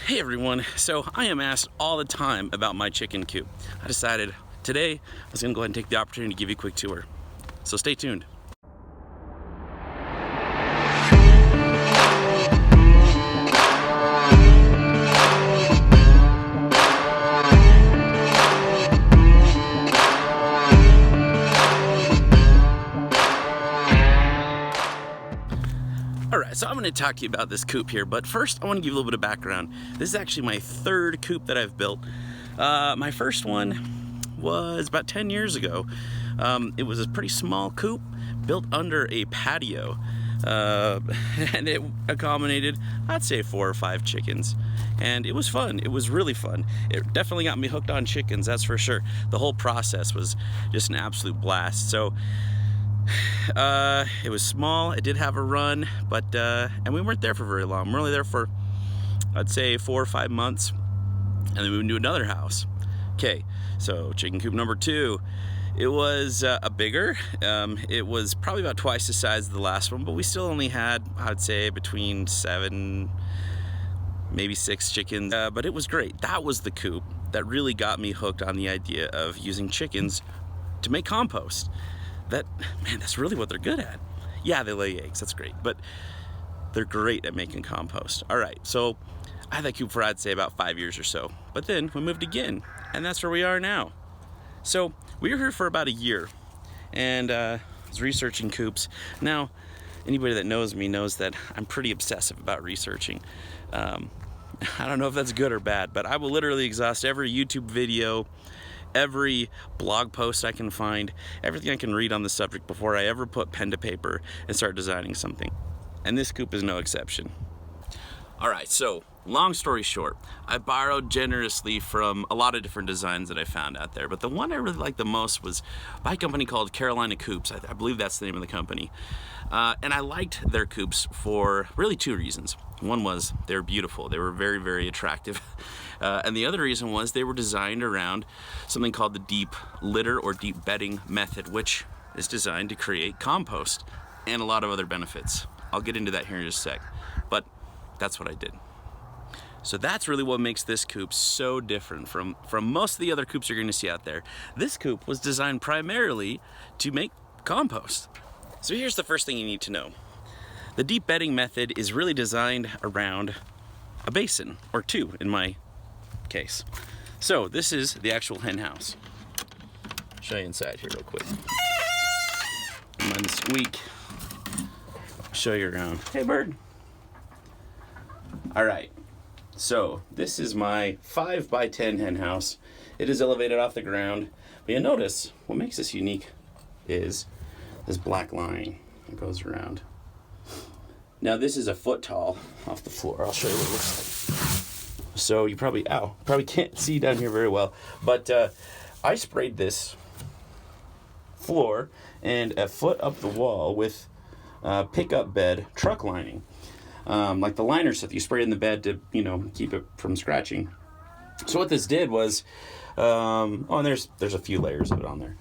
Hey everyone, so I am asked all the time about my chicken coop. I decided today I was going to go ahead and take the opportunity to give you a quick tour. So stay tuned. Alright, so I'm going to talk to you about this coop here, but first I want to give you a little bit of background. This is actually my third coop that I've built. My first one was about 10 years ago. It was a pretty small coop built under a patio, and it accommodated, I'd say, 4 or 5 chickens. And it was fun. It was really fun. It definitely got me hooked on chickens, that's for sure. The whole process was just an absolute blast. So it was small, it did have a run, but and we weren't there for very long. We're only there for, I'd say, 4 or 5 months, and then we moved to another house. Okay, so chicken coop number 2, it was a bigger, it was probably about twice the size of the last one, but we still only had, I'd say, between 7, maybe 6 chickens, but it was great. That was the coop that really got me hooked on the idea of using chickens to make compost. Man, that's really what they're good at. Yeah, they lay eggs, that's great, but they're great at making compost. All right, so I had that coop for, I'd say, about 5 years or so, but then we moved again, and that's where we are now. So we were here for about a year, and I was researching coops. Now, anybody that knows me knows that I'm pretty obsessive about researching. I don't know if that's good or bad, but I will literally exhaust every YouTube video, every blog post I can find, everything I can read on the subject before I ever put pen to paper and start designing something. And this coop is no exception. Alright, so long story short, I borrowed generously from a lot of different designs that I found out there, but the one I really liked the most was by a company called Coops. I believe that's the name of the company. And I liked their coops for really 2 reasons. One was they were beautiful. They were very, very attractive. And the other reason was they were designed around something called the deep litter or deep bedding method, which is designed to create compost and a lot of other benefits. I'll get into that here in just a sec, but that's what I did. So that's really what makes this coop so different from most of the other coops you're going to see out there. This coop was designed primarily to make compost. So here's the first thing you need to know. The deep bedding method is really designed around a basin, or 2 in my case. So this is the actual hen house. I'll show you inside here real quick. Mind the squeak. I'll show you around. Hey bird. Alright, so this is my 5x10 hen house. It is elevated off the ground, but you'll notice what makes this unique is this black line that goes around. Now this is a foot tall off the floor. I'll show you what it looks like. So you probably can't see down here very well, but I sprayed this floor and a foot up the wall with pickup bed truck lining. Like the liner stuff you spray in the bed to, keep it from scratching. So what this did was, and there's a few layers of it on there.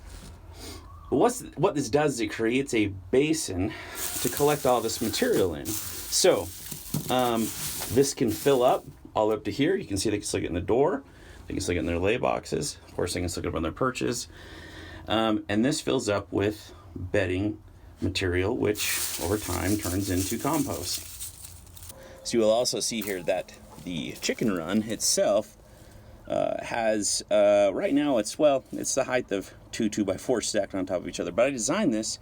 But what this does is it creates a basin to collect all this material in. So this can fill up all up to here. You can see they can still get in the door. They can still get in their lay boxes. Of course, they can still get up on their perches. And this fills up with bedding material, which over time turns into compost. So you will also see here that the chicken run itself has, right now it's the height of 2 2x4s stacked on top of each other. But I designed this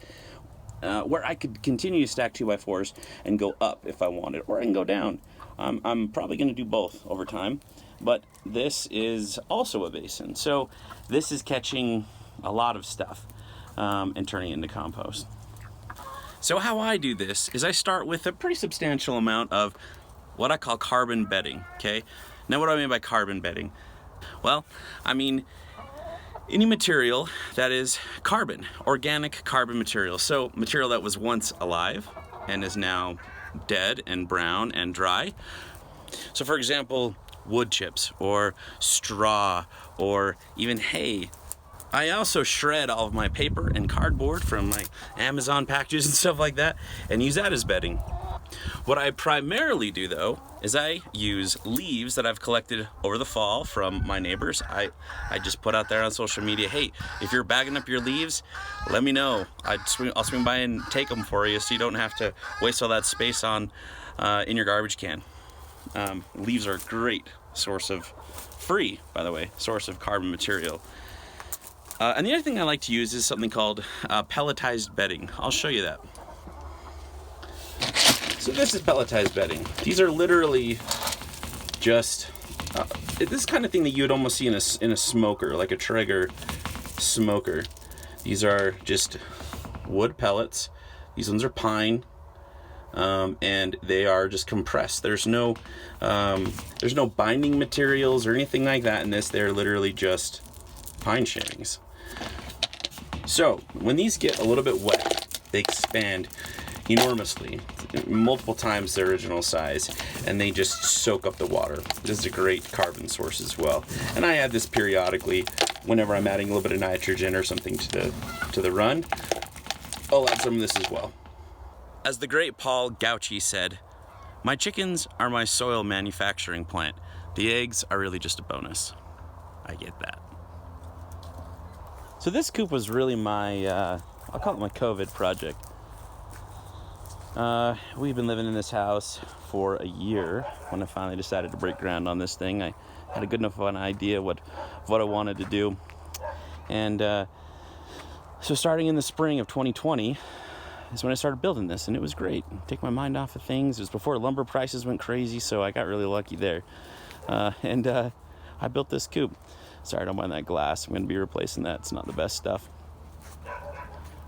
where I could continue to stack 2x4s and go up if I wanted, or I can go down. I'm probably going to do both over time. But this is also a basin. So this is catching a lot of stuff and turning it into compost. So how I do this is I start with a pretty substantial amount of what I call carbon bedding, okay? Now what do I mean by carbon bedding? Well, I mean any material that is carbon, organic carbon material. So material that was once alive and is now dead and brown and dry. So for example, wood chips or straw or even hay. I also shred all of my paper and cardboard from my Amazon packages and stuff like that and use that as bedding. What I primarily do though is I use leaves that I've collected over the fall from my neighbors. I just put out there on social media, hey, if you're bagging up your leaves, let me know. I'll swing by and take them for you so you don't have to waste all that space on in your garbage can. Leaves are a great source of, free by the way, source of carbon material. And the other thing I like to use is something called pelletized bedding. I'll show you that. So this is pelletized bedding. These are literally just, this kind of thing that you would almost see in a smoker, like a Traeger smoker. These are just wood pellets. These ones are pine, and they are just compressed. There's no binding materials or anything like that in this. They're literally just pine shavings. So when these get a little bit wet, they expand enormously, multiple times their original size, and they just soak up the water. This is a great carbon source as well. And I add this periodically whenever I'm adding a little bit of nitrogen or something to the run. I'll add some of this as well. As the great Paul Gauci said, my chickens are my soil manufacturing plant. The eggs are really just a bonus. I get that. So this coop was really my, I'll call it my COVID project. We've been living in this house for a year. When I finally decided to break ground on this thing, I had a good enough of an idea what I wanted to do. And so starting in the spring of 2020 is when I started building this, and it was great. Take my mind off of things. It was before lumber prices went crazy, so I got really lucky there. And I built this coop. Sorry, I don't mind that glass. I'm going to be replacing that. It's not the best stuff.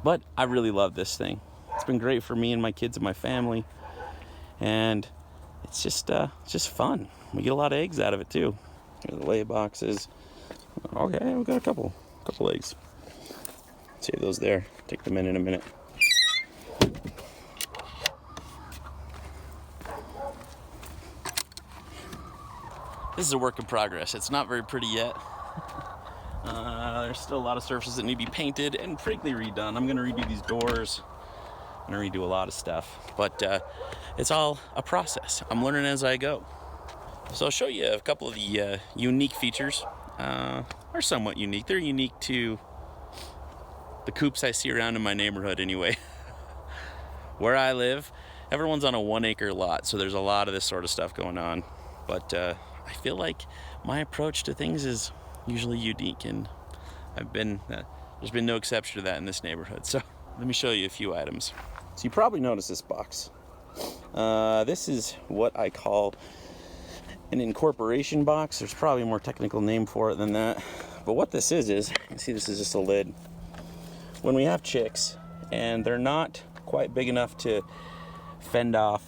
But I really love this thing. It's been great for me and my kids and my family, and it's just fun. We get a lot of eggs out of it too. Here's the lay boxes. Okay, we got a couple eggs. Save those there. Take them in a minute. This is a work in progress. It's not very pretty yet. There's still a lot of surfaces that need to be painted and frankly redone. I'm going to redo these doors. I'm going to redo a lot of stuff, but it's all a process. I'm learning as I go. So I'll show you a couple of the unique features. Are somewhat unique. They're unique to the coops I see around in my neighborhood anyway. Where I live, everyone's on a 1 acre lot, so there's a lot of this sort of stuff going on. But I feel like my approach to things is usually unique, and there's been no exception to that in this neighborhood. So let me show you a few items. So you probably noticed this box. This is what I call an incorporation box. There's probably a more technical name for it than that. But what this is you see this is just a lid. When we have chicks and they're not quite big enough to fend off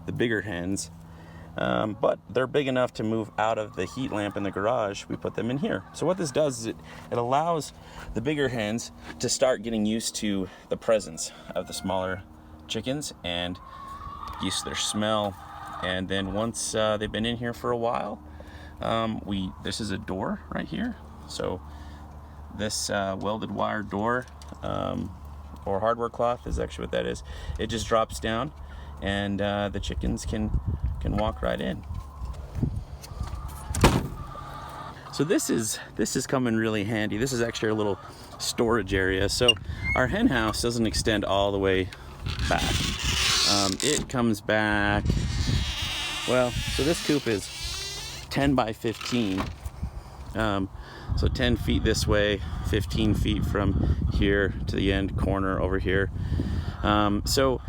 the bigger hens, but they're big enough to move out of the heat lamp in the garage, we put them in here. So what this does is it allows the bigger hens to start getting used to the presence of the smaller chickens and used to their smell. And then once they've been in here for a while, this is a door right here. So this welded wire door or hardware cloth is actually what that is. It just drops down, and the chickens can walk right in. So this is coming really handy. This is actually a little storage area. So our hen house doesn't extend all the way back. It comes back, well, so this coop is 10 by 15. So 10 feet this way, 15 feet from here to the end corner over here. So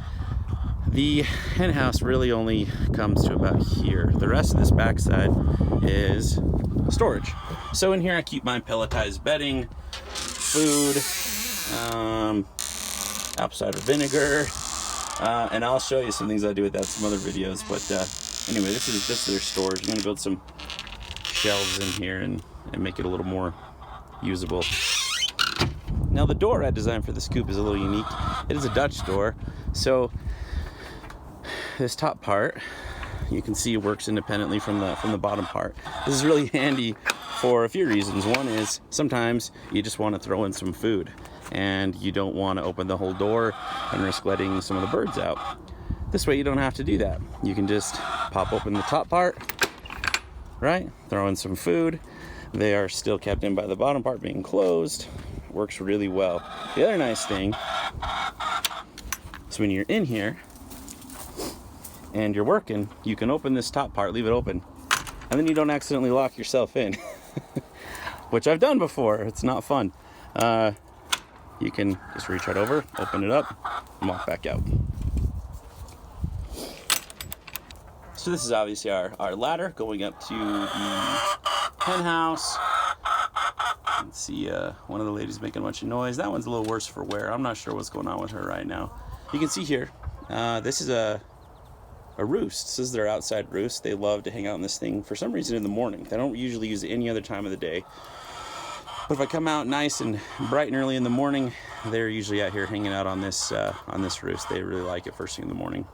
the hen house really only comes to about here. The rest of this backside is storage. So in here I keep my pelletized bedding, food, apple cider vinegar, and I'll show you some things I do with that in some other videos. But anyway, this is their storage. I'm going to build some shelves in here and make it a little more usable. Now the door I designed for this coop is a little unique. It is a Dutch door, so this top part you can see works independently from the bottom part. This is really handy for a few reasons. One is sometimes you just want to throw in some food and you don't want to open the whole door and risk letting some of the birds out. This way you don't have to do that. You can just pop open the top part, right? Throw in some food. They are still kept in by the bottom part being closed. Works really well. The other nice thing is when you're in here and you're working, you can open this top part, leave it open, and then you don't accidentally lock yourself in, which I've done before. It's not fun. You can just reach right over, open it up, and walk back out. So this is obviously our ladder going up to the hen house. You can see one of the ladies making a bunch of noise. That one's a little worse for wear. I'm not sure what's going on with her right now. You can see here, this is a roost. This is their outside roost. They love to hang out in this thing for some reason in the morning. They don't usually use it any other time of the day. But if I come out nice and bright and early in the morning, they're usually out here hanging out on this roost. They really like it first thing in the morning.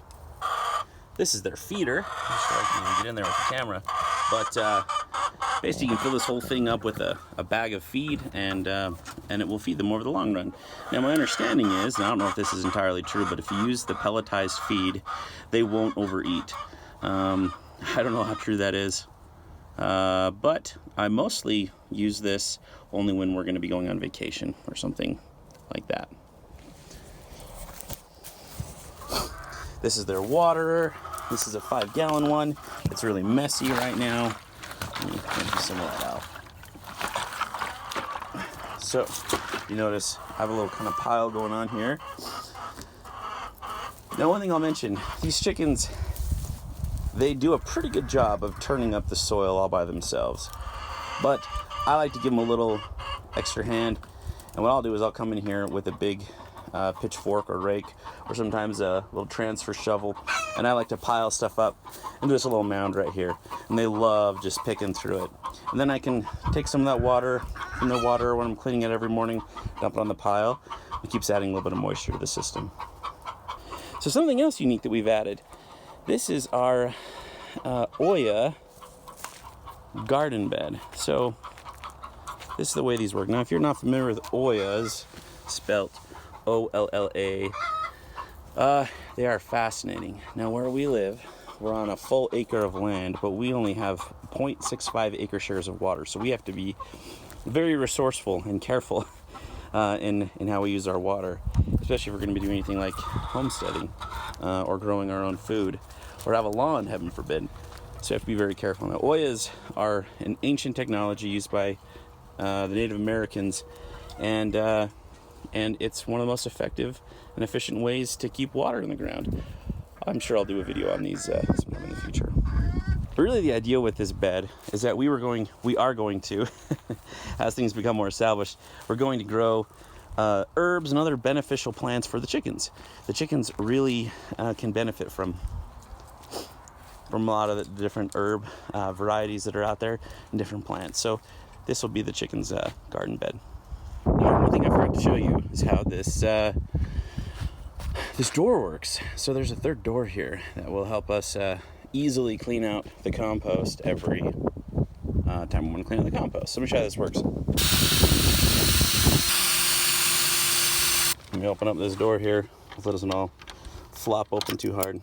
This is their feeder. I'm sure I can get in there with the camera. But basically you can fill this whole thing up with a bag of feed, and it will feed them over the long run. Now my understanding is, and I don't know if this is entirely true, but if you use the pelletized feed, they won't overeat. I don't know how true that is. But I mostly use this only when we're going to be going on vacation or something like that. This is their water. This is a 5-gallon one. It's really messy right now. Let me empty some of that out. So, you notice I have a little kind of pile going on here. Now, one thing I'll mention, these chickens, they do a pretty good job of turning up the soil all by themselves. But I like to give them a little extra hand. And what I'll do is I'll come in here with a big pitchfork or rake, or sometimes a little transfer shovel, and I like to pile stuff up into this little mound right here, and they love just picking through it. And then I can take some of that water from the water when I'm cleaning it every morning, dump it on the pile. It keeps adding a little bit of moisture to the system. So something else unique that we've added, this is our Oya garden bed. So this is the way these work. Now if you're not familiar with Oyas, spelt O-L-L-A, they are fascinating. Now where we live, we're on a full acre of land, but we only have 0.65 acre shares of water, so we have to be very resourceful and careful in how we use our water, especially if we're going to be doing anything like homesteading or growing our own food or have a lawn, heaven forbid. So you have to be very careful. Now Oyas are an ancient technology used by the Native Americans, and it's one of the most effective and efficient ways to keep water in the ground. I'm sure I'll do a video on these sometime in the future. But really the idea with this bed is that we are going to, as things become more established, we're going to grow herbs and other beneficial plants for the chickens. The chickens really can benefit from a lot of the different herb varieties that are out there and different plants. So this will be the chickens' garden bed. Now, one thing I forgot to show you is how this door works. So there's a third door here that will help us easily clean out the compost every time we want to clean out the compost. So let me show you how this works. Let me open up this door here. Hopefully it doesn't all flop open too hard.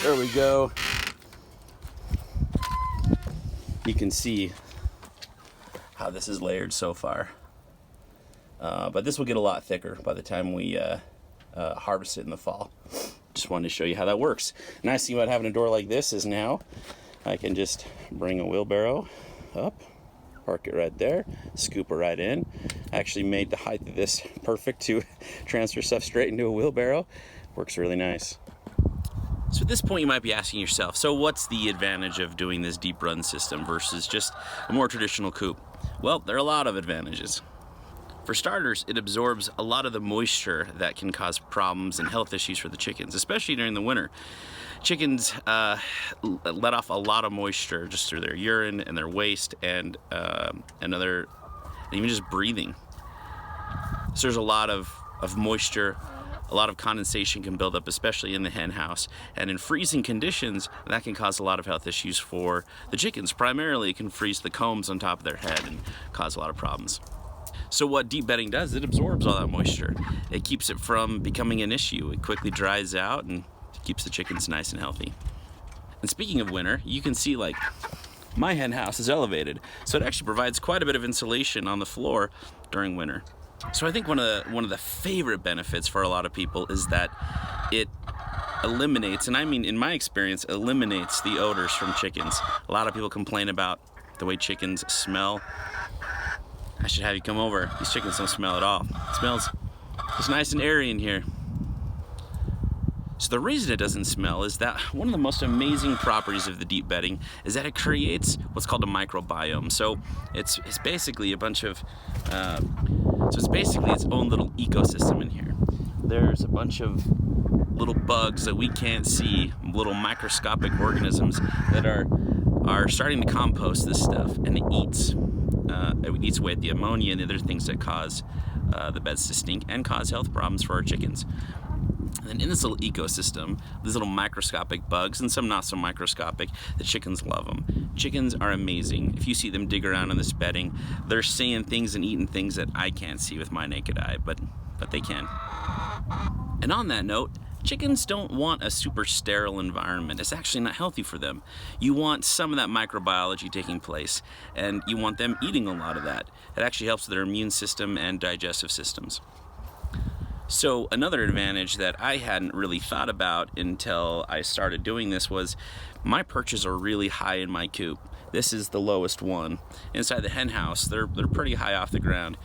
There we go. You can see how this is layered so far. But this will get a lot thicker by the time we harvest it in the fall. Just wanted to show you how that works. Nice thing about having a door like this is now I can just bring a wheelbarrow up, park it right there, scoop it right in. I actually made the height of this perfect to transfer stuff straight into a wheelbarrow. Works really nice. So at this point you might be asking yourself, so what's the advantage of doing this deep run system versus just a more traditional coop? Well, there are a lot of advantages. For starters, it absorbs a lot of the moisture that can cause problems and health issues for the chickens, especially during the winter. Chickens let off a lot of moisture just through their urine and their waste and even just breathing. So there's a lot of moisture. A lot of condensation can build up, especially in the hen house. And in freezing conditions, that can cause a lot of health issues for the chickens. Primarily, it can freeze the combs on top of their head and cause a lot of problems. So what deep bedding does, it absorbs all that moisture. It keeps it from becoming an issue. It quickly dries out and keeps the chickens nice and healthy. And speaking of winter, you can see like my hen house is elevated, so it actually provides quite a bit of insulation on the floor during winter. So I think one of the favorite benefits for a lot of people is that it eliminates, and I mean in my experience, eliminates the odors from chickens. A lot of people complain about the way chickens smell. I should have you come over. These chickens don't smell at all. It smells just nice and airy in here. So the reason it doesn't smell is that one of the most amazing properties of the deep bedding is that it creates what's called a microbiome. So it's basically a bunch of, it's basically its own little ecosystem in here. There's a bunch of little bugs that we can't see, little microscopic organisms that are starting to compost this stuff, and it eats away at the ammonia and the other things that cause the beds to stink and cause health problems for our chickens. And in this little ecosystem, these little microscopic bugs, and some not so microscopic, the chickens love them. Chickens are amazing. If you see them dig around in this bedding, they're seeing things and eating things that I can't see with my naked eye, but they can. And on that note, chickens don't want a super sterile environment. It's actually not healthy for them. You want some of that microbiology taking place, and you want them eating a lot of that. It actually helps with their immune system and digestive systems. So another advantage that I hadn't really thought about until I started doing this was my perches are really high in my coop. This is the lowest one. Inside the hen house, they're pretty high off the ground.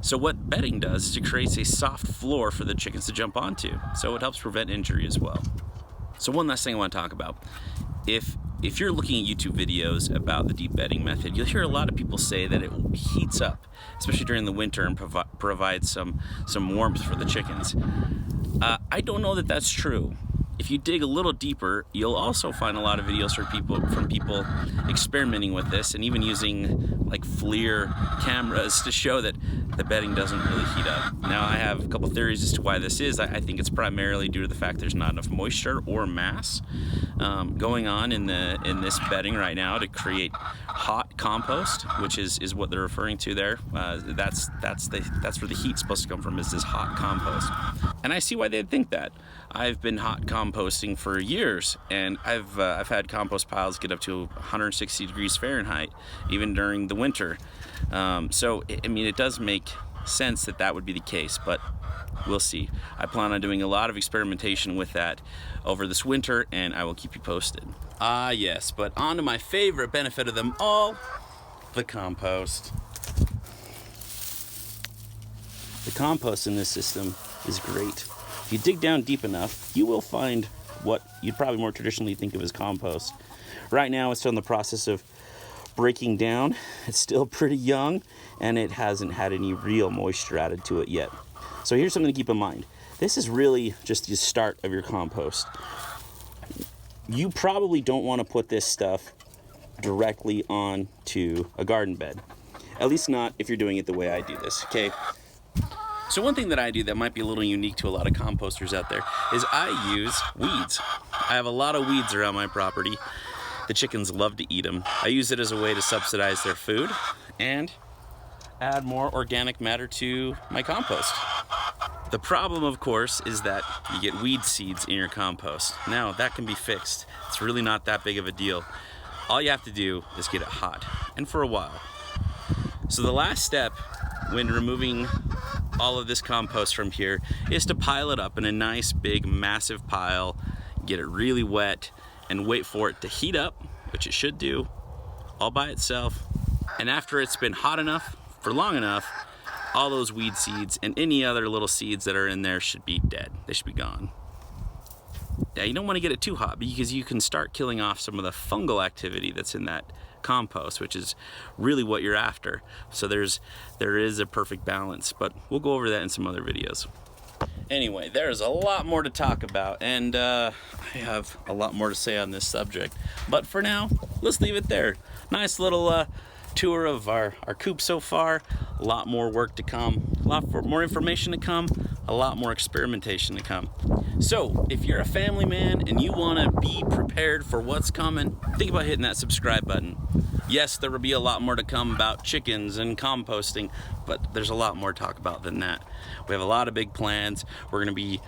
So what bedding does is it creates a soft floor for the chickens to jump onto. So it helps prevent injury as well. So one last thing I want to talk about. If you're looking at YouTube videos about the deep bedding method, you'll hear a lot of people say that it heats up, especially during the winter, and provides some warmth for the chickens. I don't know that that's true. If you dig a little deeper, you'll also find a lot of videos from people experimenting with this and even using like FLIR cameras to show that the bedding doesn't really heat up. Now I have a couple theories as to why this is. I think it's primarily due to the fact there's not enough moisture or mass going on in this bedding right now to create hot compost, which is what they're referring to there. That's where the heat's supposed to come from, is this hot compost. And I see why they'd think that. I've been hot composting for years, and I've had compost piles get up to 160 degrees Fahrenheit even during the winter. So I mean, it does make sense that would be the case, but we'll see. I plan on doing a lot of experimentation with that over this winter, and I will keep you posted. Ah yes, but on to my favorite benefit of them all, the compost. The compost in this system is great. If you dig down deep enough, you will find what you'd probably more traditionally think of as compost. Right now it's still in the process of breaking down. It's still pretty young, and it hasn't had any real moisture added to it yet. So here's something to keep in mind. This is really just the start of your compost. You probably don't want to put this stuff directly onto a garden bed. At least not if you're doing it the way I do this, okay? So one thing that I do that might be a little unique to a lot of composters out there is I use weeds. I have a lot of weeds around my property. The chickens love to eat them. I use it as a way to subsidize their food and add more organic matter to my compost. The problem, of course, is that you get weed seeds in your compost. Now, that can be fixed. It's really not that big of a deal. All you have to do is get it hot, and for a while. So the last step when removing all of this compost from here is to pile it up in a nice big massive pile, get it really wet, and wait for it to heat up, which it should do all by itself. And after it's been hot enough for long enough, all those weed seeds and any other little seeds that are in there should be dead. They should be gone. Now, you don't want to get it too hot because you can start killing off some of the fungal activity that's in that compost, which is really what you're after. So there is a perfect balance, but we'll go over that in some other videos. Anyway, there's a lot more to talk about, and I have a lot more to say on this subject. But for now, let's leave it there. Nice little tour of our coop so far. A lot more work to come, a lot more information to come, a lot more experimentation to come. So if you're a family man and you want to be prepared for what's coming, think about hitting that subscribe button. Yes, there will be a lot more to come about chickens and composting, but there's a lot more to talk about than that. We have a lot of big plans. We're gonna be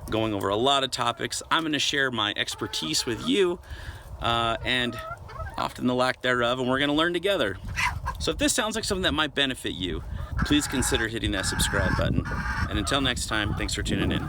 going over a lot of topics. I'm gonna share my expertise with you, and often the lack thereof, and we're gonna learn together. So if this sounds like something that might benefit you, please consider hitting that subscribe button. And until next time, thanks for tuning in.